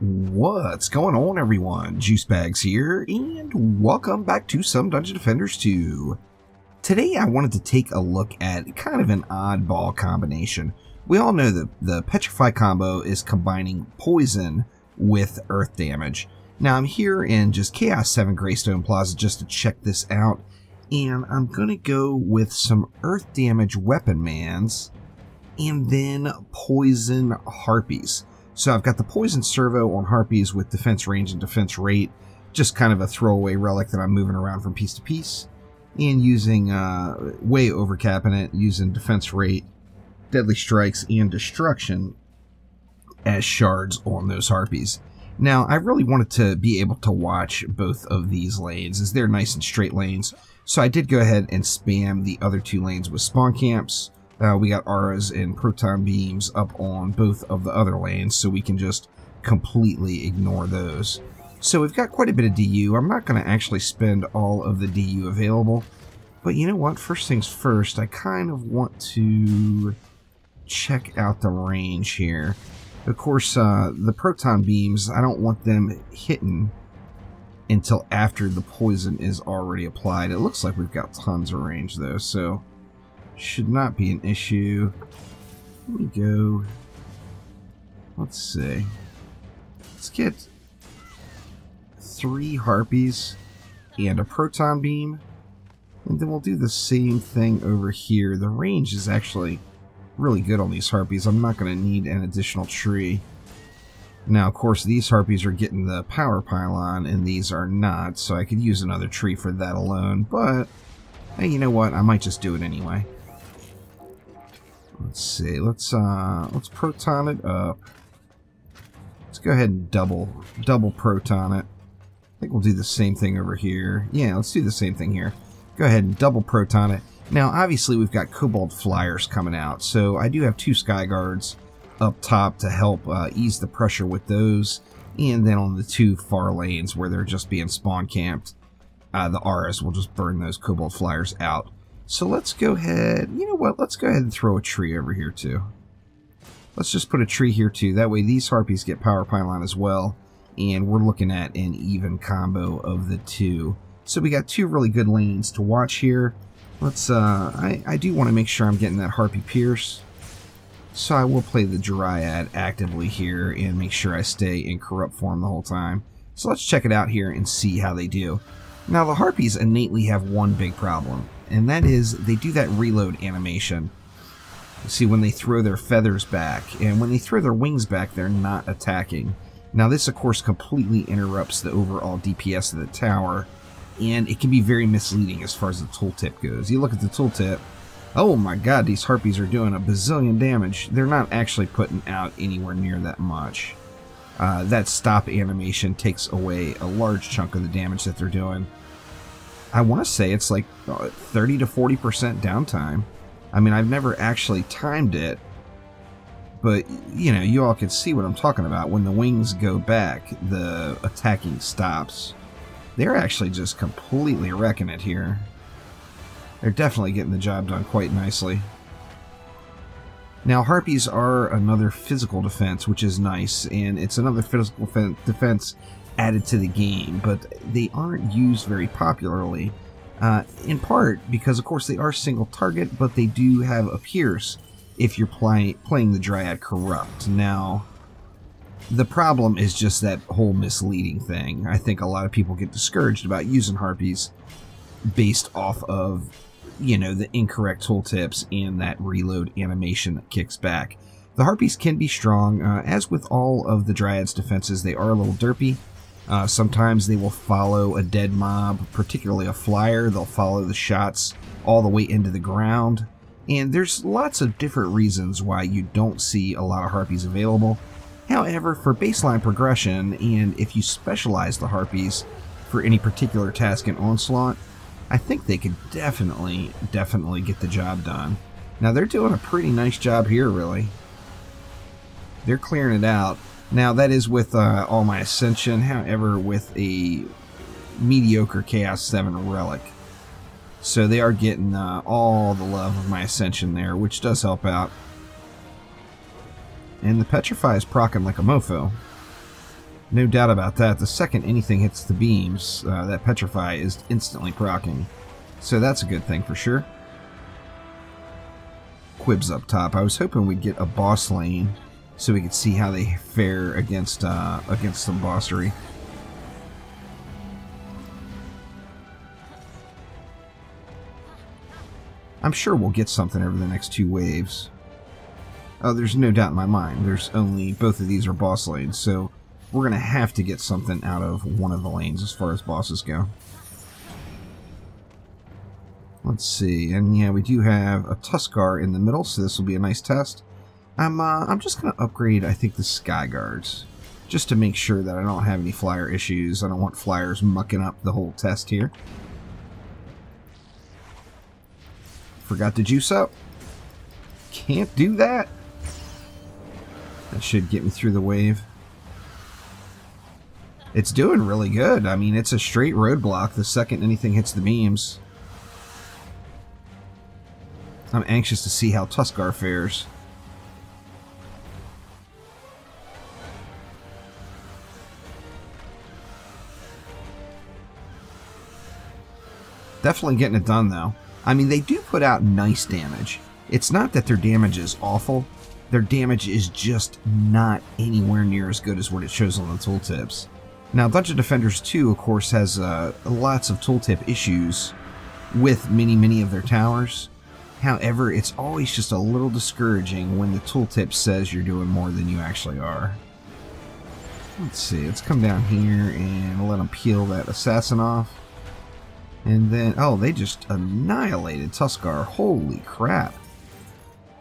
What's going on, everyone? Juicebags here, and welcome back to some Dungeon Defenders 2. Today I wanted to take a look at kind of an oddball combination. We all know that the Petrify combo is combining poison with earth damage. Now I'm here in just Chaos 7 Greystone Plaza just to check this out, and I'm going to go with some earth damage weapon mans and then poison harpies. So I've got the poison servo on harpies with defense range and defense rate, just kind of a throwaway relic that I'm moving around from piece to piece, and using way overcapping it, using defense rate, deadly strikes, and destruction as shards on those harpies. Now I really wanted to be able to watch both of these lanes as they're nice and straight lanes, so I did go ahead and spam the other two lanes with spawn camps. We got auras and proton beams up on both of the other lanes, so we can just completely ignore those. So we've got quite a bit of DU. I'm not going to actually spend all of the DU available, but you know what? First things first, I kind of want to check out the range here. Of course, the proton beams, I don't want them hitting until after the poison is already applied. It looks like we've got tons of range, though, so should not be an issue. Here we go. Let's see. Let's get 3 harpies and a proton beam, and then we'll do the same thing over here. The range is actually really good on these harpies. I'm not going to need an additional tree. Now, of course, these harpies are getting the power pylon, and these are not, so I could use another tree for that alone, but hey, you know what? I might just do it anyway. Let's see, let's proton it up. Let's go ahead and double proton it. I think we'll do the same thing over here. Yeah, let's do the same thing here. Go ahead and double proton it. Now, obviously, we've got Cobalt Flyers coming out, so I do have 2 Sky Guards up top to help ease the pressure with those, and then on the 2 far lanes where they're just being spawn camped, the auras will just burn those Cobalt Flyers out. So let's go ahead, you know what, let's go ahead and throw a tree over here too. Let's just put a tree here too, that way these harpies get power pylon as well, and we're looking at an even combo of the 2. So we got 2 really good lanes to watch here. Let's, I do want to make sure I'm getting that Harpy Pierce, so I will play the Dryad actively here and make sure I stay in corrupt form the whole time. So let's check it out here and see how they do. Now the harpies innately have one big problem, and that is they do that reload animation. You see, when they throw their feathers back, and when they throw their wings back, they're not attacking. Now this, of course, completely interrupts the overall DPS of the tower, and it can be very misleading as far as the tooltip goes. You look at the tooltip, oh my god, these harpies are doing a bazillion damage. They're not actually putting out anywhere near that much. That stop animation takes away a large chunk of the damage that they're doing. I want to say it's like 30 to 40% downtime. I mean, I've never actually timed it, but you know, you all can see what I'm talking about. When the wings go back, the attacking stops. They're actually just completely wrecking it here. They're definitely getting the job done quite nicely. Now, harpies are another physical defense, which is nice, and it's another physical defense added to the game, but they aren't used very popularly, in part because, of course, they are single target, but they do have a pierce if you're playing the Dryad Corrupt. Now, the problem is just that whole misleading thing. I think a lot of people get discouraged about using harpies based off of, you know, the incorrect tooltips and that reload animation that kicks back. The harpies can be strong. As with all of the Dryad's defenses, they are a little derpy. Sometimes they will follow a dead mob, particularly a flyer. They'll follow the shots all the way into the ground. And there's lots of different reasons why you don't see a lot of harpies available. However, for baseline progression, and if you specialize the harpies for any particular task in Onslaught, I think they could definitely get the job done. Now, they're doing a pretty nice job here, really. They're clearing it out. Now, that is with all my Ascension, however, with a mediocre Chaos 7 Relic. So they are getting all the love of my Ascension there, which does help out. And the Petrify is proccing like a mofo. No doubt about that. The second anything hits the beams, that Petrify is instantly proccing. So that's a good thing for sure. Quibs up top. I was hoping we'd get a boss lane so we could see how they fare against some bossery. I'm sure we'll get something over the next 2 waves. Oh, there's no doubt in my mind. There's only... both of these are boss lanes, so we're going to have to get something out of one of the lanes as far as bosses go. Let's see. And yeah, we do have a Tuskar in the middle, so this will be a nice test. I'm just going to upgrade, I think, the Sky Guards, just to make sure that I don't have any flyer issues. I don't want flyers mucking up the whole test here. Forgot to juice up. Can't do that. That should get me through the wave. It's doing really good. I mean, it's a straight roadblock the second anything hits the beams. I'm anxious to see how Tuskar fares. Definitely getting it done, though. I mean, they do put out nice damage. It's not that their damage is awful. Their damage is just not anywhere near as good as what it shows on the tooltips. Now, Dungeon Defenders 2, of course, has lots of tooltip issues with many of their towers. However, it's always just a little discouraging when the tooltip says you're doing more than you actually are. Let's see, let's come down here and let them peel that assassin off. And then, oh, they just annihilated Tuskar. Holy crap.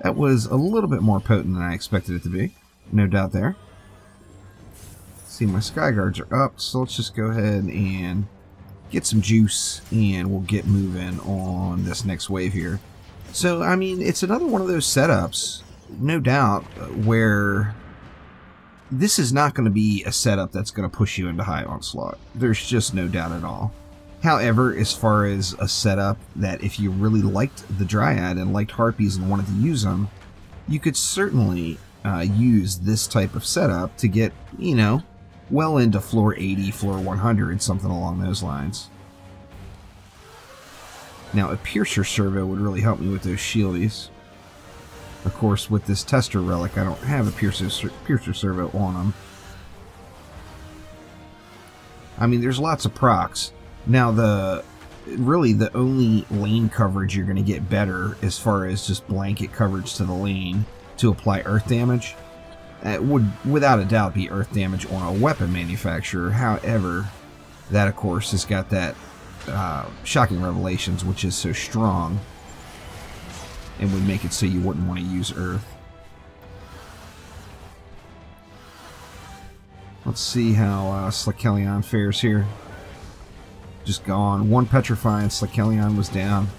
That was a little bit more potent than I expected it to be. No doubt there. See, my Sky Guards are up, so let's just go ahead and get some juice, and we'll get moving on this next wave here. So, I mean, it's another one of those setups, no doubt, where this is not going to be a setup that's going to push you into high onslaught. There's just no doubt at all. However, as far as a setup that if you really liked the Dryad and liked Harpies and wanted to use them, you could certainly use this type of setup to get, you know, well into floor 80, floor 100, something along those lines. Now, a Piercer Servo would really help me with those shieldies. Of course, with this Tester Relic, I don't have a Piercer Servo on them. I mean, there's lots of procs. Now, really the only lane coverage you're going to get better as far as just blanket coverage to the lane to apply earth damage would without a doubt be earth damage on a weapon manufacturer. However, that of course has got that Shocking Revelations, which is so strong and would make it so you wouldn't want to use earth. Let's see how Slakelion fares here. Just gone. One Petrify and Slakelion was down.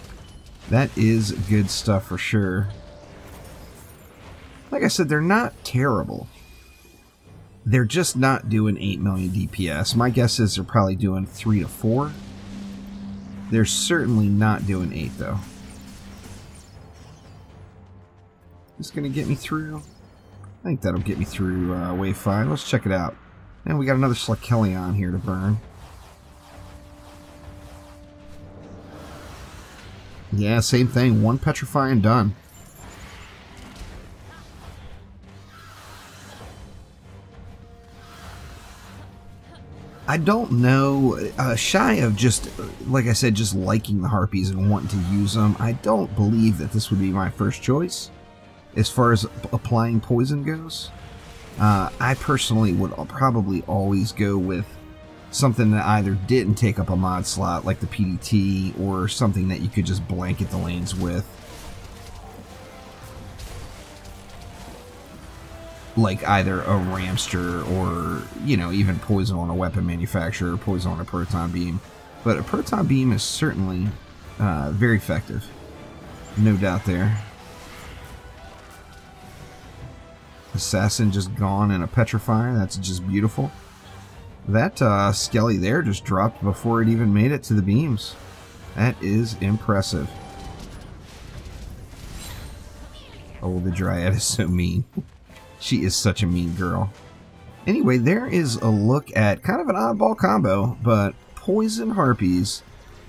That is good stuff for sure. Like I said, they're not terrible. They're just not doing 8 million DPS. My guess is they're probably doing 3 to 4. They're certainly not doing 8 though. This gonna get me through? I think that'll get me through wave 5. Let's check it out. And we got another Slakelion here to burn. Yeah, same thing. One Petrify and done. I don't know. Shy of just, like I said, just liking the Harpies and wanting to use them, I don't believe that this would be my first choice as far as applying poison goes. I personally would probably always go with something that either didn't take up a mod slot like the PDT or something that you could just blanket the lanes with. Like either a Ramster or, you know, even poison on a weapon manufacturer, poison on a Proton Beam. But a Proton Beam is certainly very effective. No doubt there. Assassin just gone in a Petrify. That's just beautiful. That Skelly there just dropped before it even made it to the beams. That is impressive. Oh, the Dryad is so mean. She is such a mean girl. Anyway, there is a look at kind of an oddball combo, but poison harpies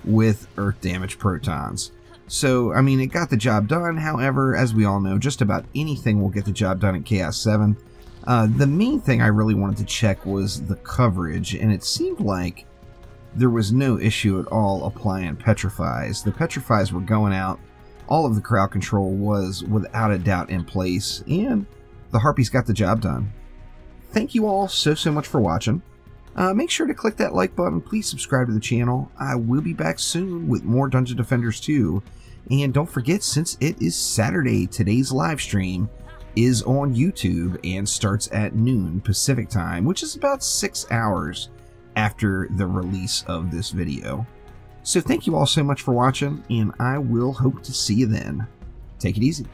with earth damage protons. So, I mean, it got the job done. However, as we all know, just about anything will get the job done in Chaos 7. The main thing I really wanted to check was the coverage, and it seemed like there was no issue at all applying Petrifys. The Petrifys were going out. All of the crowd control was without a doubt in place, and the Harpies got the job done. Thank you all so much for watching. Make sure to click that like button. Please subscribe to the channel. I will be back soon with more Dungeon Defenders 2. And don't forget, since it is Saturday, today's live stream is on YouTube and starts at noon Pacific time, which is about 6 hours after the release of this video. So thank you all so much for watching, and I will hope to see you then. Take it easy.